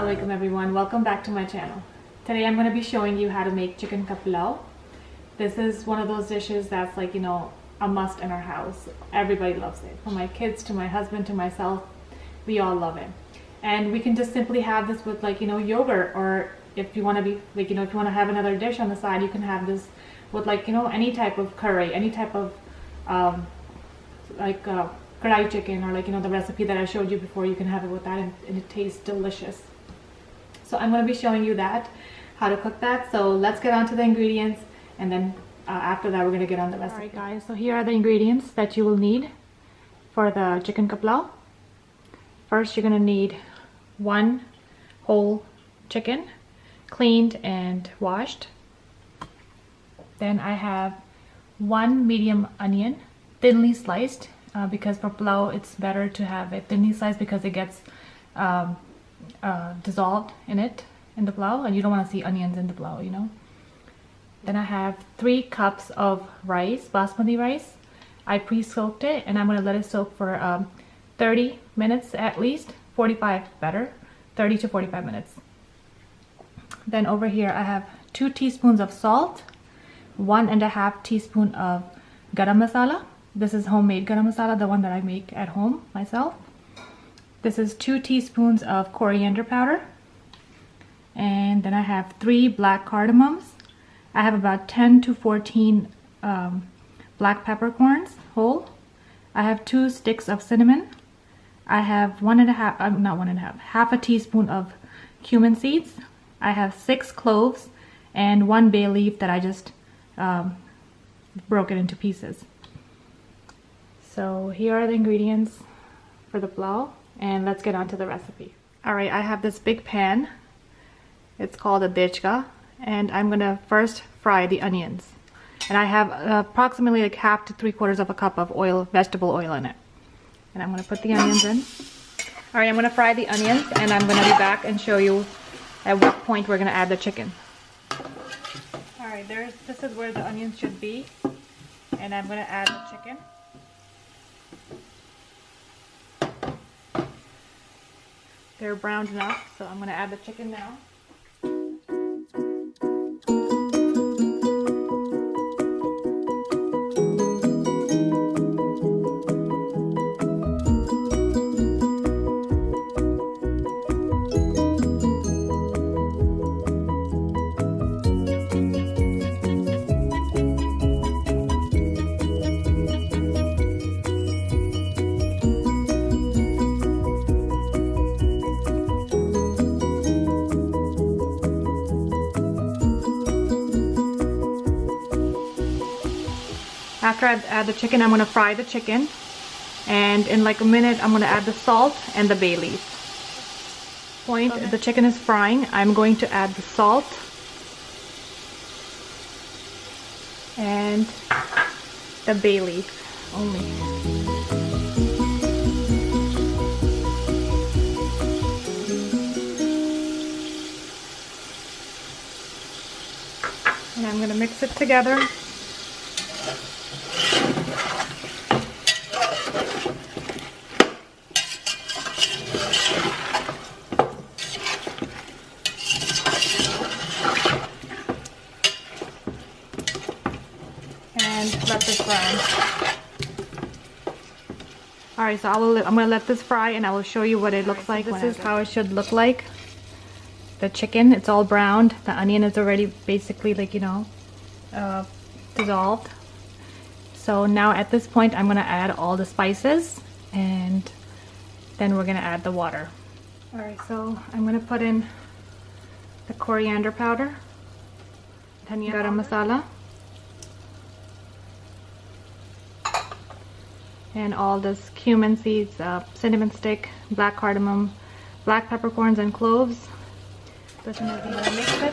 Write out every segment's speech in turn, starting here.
Alaikum everyone, welcome back to my channel. Today I'm going to be showing you how to make chicken palaw. This is one of those dishes that's like, you know, a must in our house. Everybody loves it. From my kids to my husband to myself, we all love it. And we can just simply have this with like, you know, yogurt, or if you want to be like, you know, if you want to have another dish on the side, you can have this with like, you know, any type of curry, any type of karahi chicken, or like, you know, the recipe that I showed you before, you can have it with that, and it tastes delicious. So I'm going to be showing you that, how to cook that. So let's get on to the ingredients, and then after that we're going to get on the recipe. Alright guys, so here are the ingredients that you will need for the chicken palaw. First, you're going to need 1 whole chicken, cleaned and washed. Then I have 1 medium onion, thinly sliced, because for pulao it's better to have it thinly sliced because it gets dissolved in the pulao, and you don't want to see onions in the pulao, you know. Then I have 3 cups of rice, basmati rice. I pre-soaked it, and I'm going to let it soak for 30 minutes at least, 45 better, 30 to 45 minutes. Then over here I have 2 teaspoons of salt, 1.5 teaspoon of garam masala. This is homemade garam masala, the one that I make at home myself. This is 2 teaspoons of coriander powder. And then I have 3 black cardamoms. I have about 10 to 14 black peppercorns whole. I have 2 sticks of cinnamon. I have half a teaspoon of cumin seeds. I have 6 cloves and 1 bay leaf that I just broke it into pieces. So here are the ingredients for the pulao, and let's get on to the recipe. Alright, I have this big pan. It's called a Degi, and I'm gonna first fry the onions. And I have approximately like half to 3/4 of a cup of oil, vegetable oil in it. And I'm gonna put the onions in. Alright, I'm gonna fry the onions, and I'm gonna be back and show you at what point we're gonna add the chicken. Alright, this is where the onions should be, and I'm gonna add the chicken. They're browned enough, so I'm going to add the chicken now. After I add the chicken, I'm going to fry the chicken, and in like a minute I'm going to add the salt and the bay leaf. The chicken is frying, I'm going to add the salt and the bay leaf only. And I'm going to mix it together. And let this fry. Alright, so I'm going to let this fry, and I will show you what it looks like. This is how it should look like. The chicken, it's all browned. The onion is already basically like, you know, dissolved. So now at this point I'm going to add all the spices, and then we're going to add the water. Alright, so I'm going to put in the coriander powder, dhania garam masala, and all this cumin seeds, cinnamon stick, black cardamom, black peppercorns, and cloves. Just going to mix it.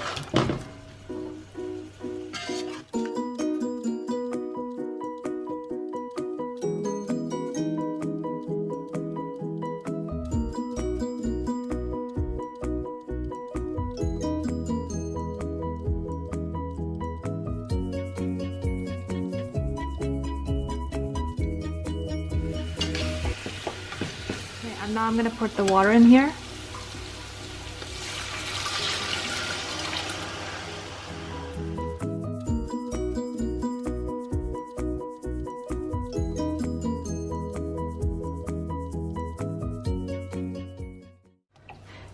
Now I'm going to put the water in here.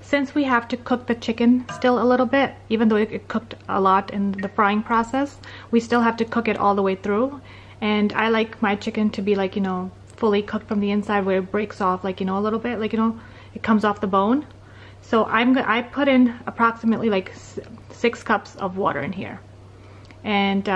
since we have to cook the chicken still a little bit, even though it cooked a lot in the frying process, we still have to cook it all the way through. And I like my chicken to be like, you know, fully cooked from the inside, where it breaks off, like, you know, a little bit, like, you know, it comes off the bone. So I put in approximately like 6 cups of water in here, and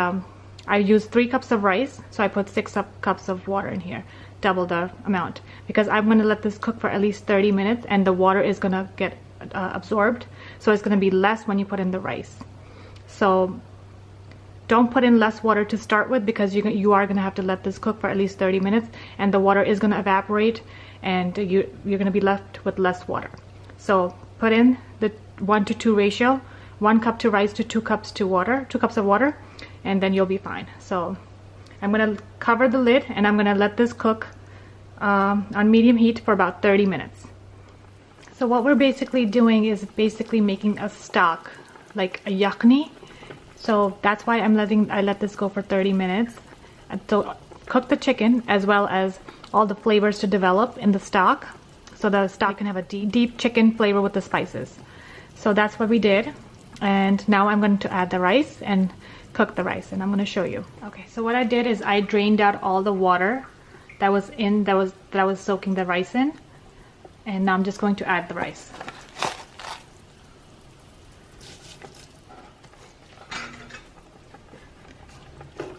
I used 3 cups of rice, so I put 6 cups of water in here, double the amount, because I'm going to let this cook for at least 30 minutes, and the water is going to get absorbed, so it's going to be less when you put in the rice. So don't put in less water to start with, because you are going to have to let this cook for at least 30 minutes, and the water is going to evaporate, and you're going to be left with less water. So put in the 1 to 2 ratio, 1 cup to rice to 2 cups to water, 2 cups of water, and then you'll be fine. So I'm going to cover the lid, and I'm going to let this cook on medium heat for about 30 minutes. So what we're basically doing is basically making a stock, like a yakhni. So that's why I let this go for 30 minutes. And so cook the chicken as well as all the flavors to develop in the stock, so the stock can have a deep chicken flavor with the spices. So that's what we did. And now I'm going to add the rice and cook the rice, and I'm going to show you. Okay, so what I did is I drained out all the water that I was soaking the rice in, and now I'm just going to add the rice.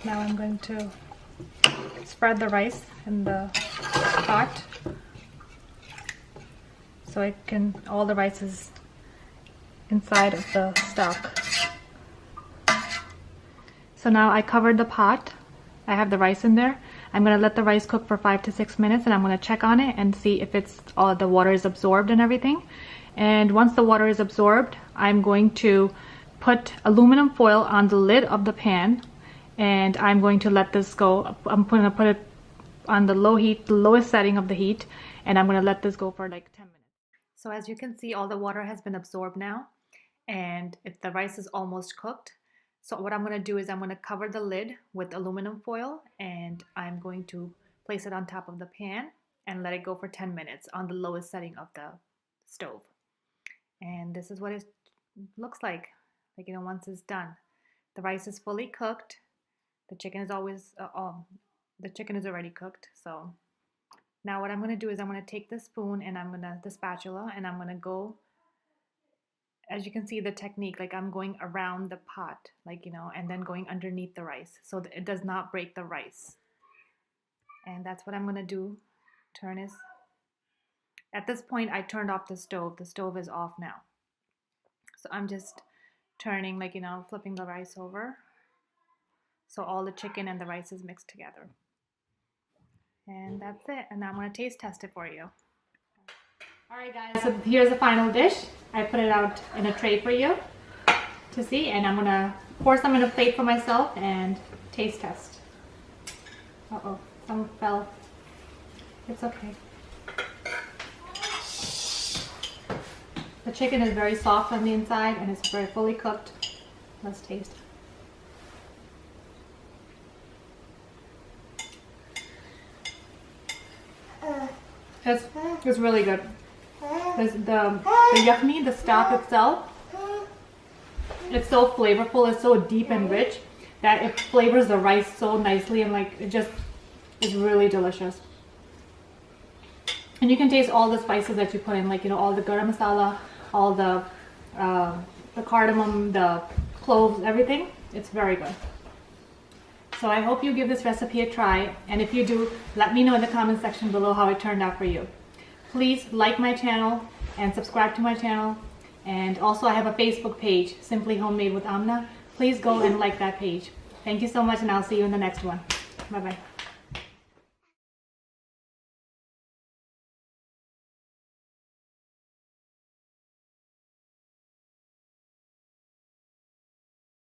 Now I'm going to spread the rice in the pot, so all the rice is inside of the stock. So now I covered the pot. I have the rice in there. I'm going to let the rice cook for 5 to 6 minutes, and I'm going to check on it and see if all the water is absorbed and everything. And once the water is absorbed, I'm going to put aluminum foil on the lid of the pan, and I'm going to let this go. I'm going to put it on the low heat, the lowest setting of the heat, and I'm going to let this go for like 10 minutes. So as you can see, all the water has been absorbed now, and the rice is almost cooked. So what I'm going to do is I'm going to cover the lid with aluminum foil, and I'm going to place it on top of the pan and let it go for 10 minutes on the lowest setting of the stove. And this is what it looks like, you know, once it's done. The rice is fully cooked. The chicken is the chicken is already cooked. So now what I'm going to do is I'm going to take the spoon and the spatula, and I'm going to go, as you can see the technique, like I'm going around the pot, like, you know, and then going underneath the rice so that it does not break the rice. And that's what I'm going to do. At this point I turned off the stove. The stove is off now. So I'm just turning, like, you know, flipping the rice over, so all the chicken and the rice is mixed together. And that's it. And now I'm going to taste test it for you. Alright guys, so here's the final dish. I put it out in a tray for you to see, and I'm going to pour some in a plate for myself and taste test. Uh-oh, some fell. It's okay. The chicken is very soft on the inside and it's very fully cooked. Let's taste. It's really good. The yakhni, the stock itself, it's so flavorful, it's so deep and rich that it flavors the rice so nicely, and like it just is really delicious. And you can taste all the spices that you put in, like, you know, all the garam masala, all the cardamom, the cloves, everything. It's very good. So I hope you give this recipe a try, and if you do, let me know in the comment section below how it turned out for you. Please like my channel and subscribe to my channel, and also I have a Facebook page, Simply Homemade with Amna. Please go and like that page. Thank you so much, and I'll see you in the next one. Bye bye.